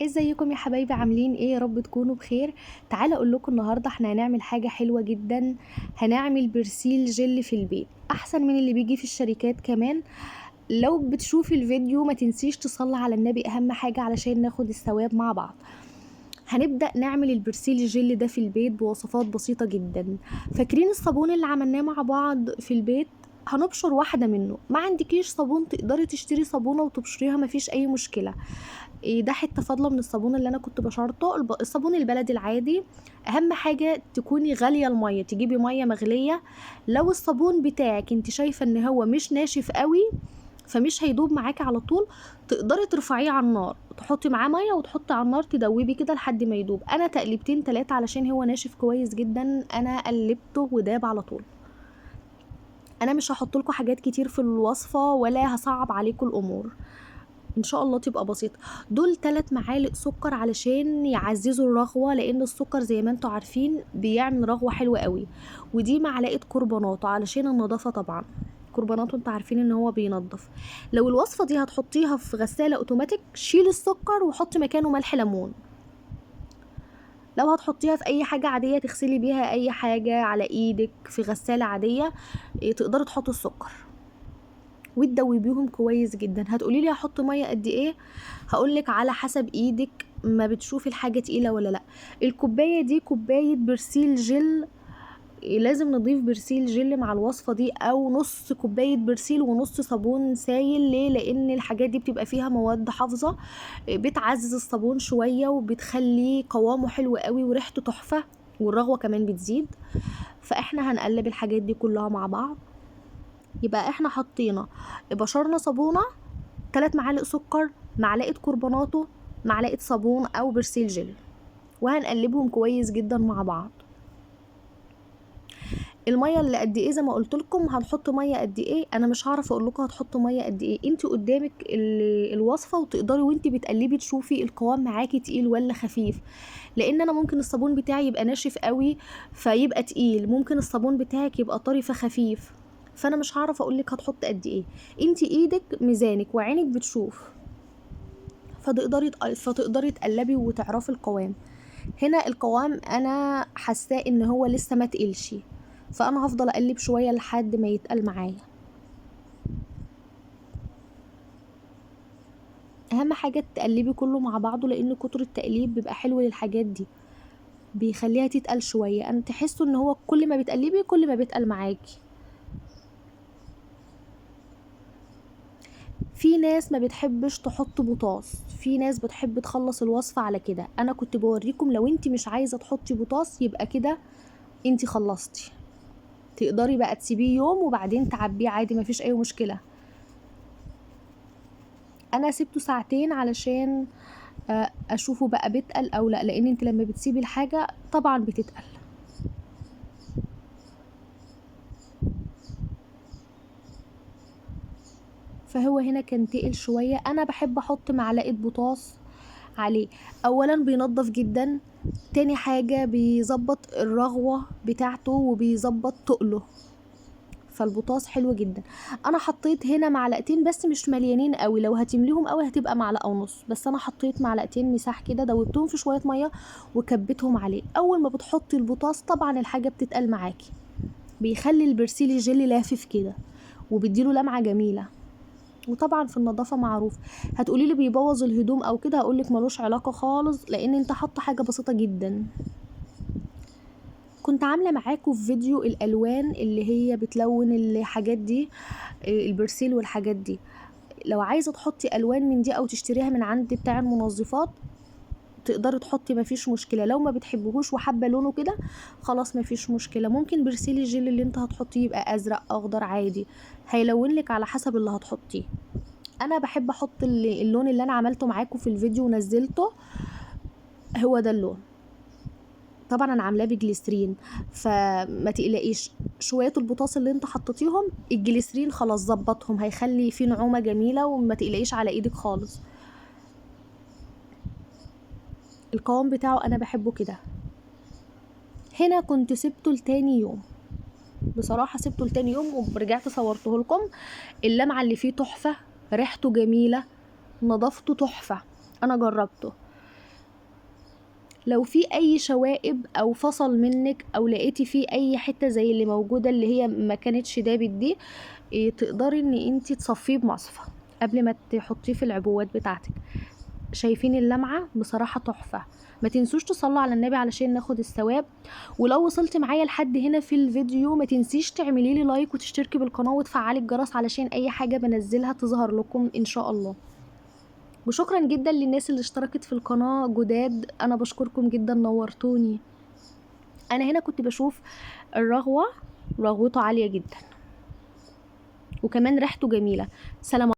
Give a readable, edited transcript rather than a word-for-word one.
ازيكم يا حبايبي؟ عاملين ايه؟ يا رب تكونوا بخير. تعالى اقول لكم النهارده احنا هنعمل حاجه حلوه جدا. هنعمل برسيل جل في البيت احسن من اللي بيجي في الشركات كمان. لو بتشوفي الفيديو ما تنسيش تصلي على النبي، اهم حاجه علشان ناخد الثواب مع بعض. هنبدأ نعمل البرسيل الجل ده في البيت بوصفات بسيطة جدا. فاكرين الصابون اللي عملناه مع بعض في البيت؟ هنبشر واحدة منه. ما عندكيش صابون تقدري تشتري صابونة وتبشريها، مفيش اي مشكلة. ده حته فاضله من الصابون اللي انا كنت بشرطه، الصابون البلدي العادي. اهم حاجه تكوني غاليه الميه، تجيبي ميه مغليه. لو الصابون بتاعك انت شايفه ان هو مش ناشف قوي فمش هيدوب معاكي على طول، تقدري ترفعيه على النار، تحطي معاه ميه وتحطي على النار تدوبي كده لحد ما يدوب. انا تقليبتين 3 علشان هو ناشف كويس جدا، انا قلبته وداب على طول. انا مش هحط لكم حاجات كتير في الوصفه ولا هصعب عليكم الامور، ان شاء الله تبقى بسيطه. دول 3 معالق سكر علشان يعززوا الرغوه، لان السكر زي ما انتوا عارفين بيعمل رغوه حلوه قوي. ودي معلقه كربونات علشان النظافه طبعا. كربونات انتوا عارفين ان هو بينظف. لو الوصفه دي هتحطيها في غساله اوتوماتيك شيل السكر وحطي مكانه ملح ليمون. لو هتحطيها في اي حاجه عاديه تغسلي بيها اي حاجه على ايدك في غساله عاديه، تقدري تحطي السكر وتدوبيهم كويس جدا. هتقولي لي هحط ميه قد ايه؟ هقولك على حسب ايدك ما بتشوفي الحاجه تقيله ولا لا. الكوبايه دي كوبايه برسيل جل، لازم نضيف برسيل جل مع الوصفه دي، او نص كوبايه برسيل ونص صابون سايل. ليه؟ لان الحاجات دي بتبقى فيها مواد حافظه بتعزز الصابون شويه وبتخليه قوامه حلو قوي وريحته تحفه، والرغوه كمان بتزيد. فاحنا هنقلب الحاجات دي كلها مع بعض. يبقى احنا حطينا بشرنا صابونه، 3 معالق سكر، معلقه كربوناتو، معلقه صابون او برسيل جل، وهنقلبهم كويس جدا مع بعض. الميه اللي قد ايه زي ما قلت لكم، هنحط ميه قد ايه انا مش هعرف اقول لكم هتحطوا ميه قد ايه. انت قدامك الوصفه وتقدري وانت بتقلبي تشوفي القوام معاكي تقيل ولا خفيف. لان انا ممكن الصابون بتاعي يبقى ناشف قوي فيبقى تقيل، ممكن الصابون بتاعك يبقى طري فخفيف، فانا مش هعرف اقول لك هتحط قد ايه. انت ايدك ميزانك وعينك بتشوف، فتقدري تقلبي وتعرفي القوام. هنا القوام انا حاساه ان هو لسه ما تقلش، فانا هفضل اقلب شويه لحد ما يتقل معايا. اهم حاجه تقلبي كله مع بعضه، لان كتر التقليب بيبقى حلو للحاجات دي، بيخليها تتقل شويه. انا تحسوا ان هو كل ما بتقلبي كل ما بيتقل معاكي. في ناس ما بتحبش تحط بوتاص، في ناس بتحب تخلص الوصفه على كده. انا كنت بوريكم لو انت مش عايزه تحطي بوتاص يبقى كده انت خلصتي، تقدري بقى تسيبيه يوم وبعدين تعبيه عادي، مفيش اي مشكله. انا سبته ساعتين علشان اشوفه بقى بيتقل او لا، لان انت لما بتسيبي الحاجه طبعا بتتقل. فهو هنا كان تقل شويه. انا بحب احط معلقه بوتاص عليه. اولا بينضف جدا، تاني حاجه بيظبط الرغوه بتاعته وبيظبط تقله، فالبوتاص حلو جدا. انا حطيت هنا معلقتين بس مش مليانين قوي، لو هتمليهم قوي هتبقى معلقه ونص، بس انا حطيت معلقتين مساح كده، دوبتهم في شويه ميه وكبتهم عليه. اول ما بتحطي البوتاص طبعا الحاجه بتتقل معاكي، بيخلي البرسيل الجيلي لافف كده وبيديله لمعه جميله. وطبعا في النظافه معروف. هتقولي لي بيبوظ الهدوم او كده، هقولك ملوش علاقه خالص، لان انت حاطه حاجه بسيطه جدا. كنت عامله معاكم في فيديو الالوان اللي هي بتلون الحاجات دي، البرسيل والحاجات دي. لو عايزه تحطي الوان من دي او تشتريها من عند بتاع المنظفات تقدري تحطي، مفيش مشكله. لو ما بتحبهوش وحابه لونه كده خلاص مفيش مشكله، ممكن برسيل الجل اللي انت هتحطيه يبقى ازرق اخضر عادي، هيلون لك على حسب اللي هتحطيه. انا بحب احط اللون اللي انا عملته معاكم في الفيديو ونزلته، هو ده اللون. طبعا انا عاملاه بجليسرين، فما تقلقيش. شويه البطاطس اللي انت حطيتيهم الجليسرين خلاص ظبطهم، هيخلي فيه نعومه جميله وما تقلقيش على ايدك خالص. القوام بتاعه انا بحبه كده. هنا كنت سبته لتاني يوم، بصراحه سبته لتاني يوم ورجعت صورته لكم. اللمعه اللي فيه تحفه، ريحته جميله، نظافته تحفه، انا جربته. لو في اي شوائب او فصل منك او لقيتي فيه اي حته زي اللي موجوده اللي هي ما كانتش دابت دي، تقدري ان انت تصفيه بمصفى قبل ما تحطيه في العبوات بتاعتك. شايفين اللمعة؟ بصراحة تحفة. ما تنسوش تصلوا على النبي علشان ناخد الثواب. ولو وصلت معايا لحد هنا في الفيديو ما تنسيش تعملي لي لايك وتشتركي بالقناة وتفعلي الجرس علشان اي حاجة بنزلها تظهر لكم ان شاء الله. وشكرا جدا للناس اللي اشتركت في القناة جداد، انا بشكركم جدا، نورتوني. انا هنا كنت بشوف الرغوة، رغوته عالية جدا وكمان ريحته جميلة. سلام.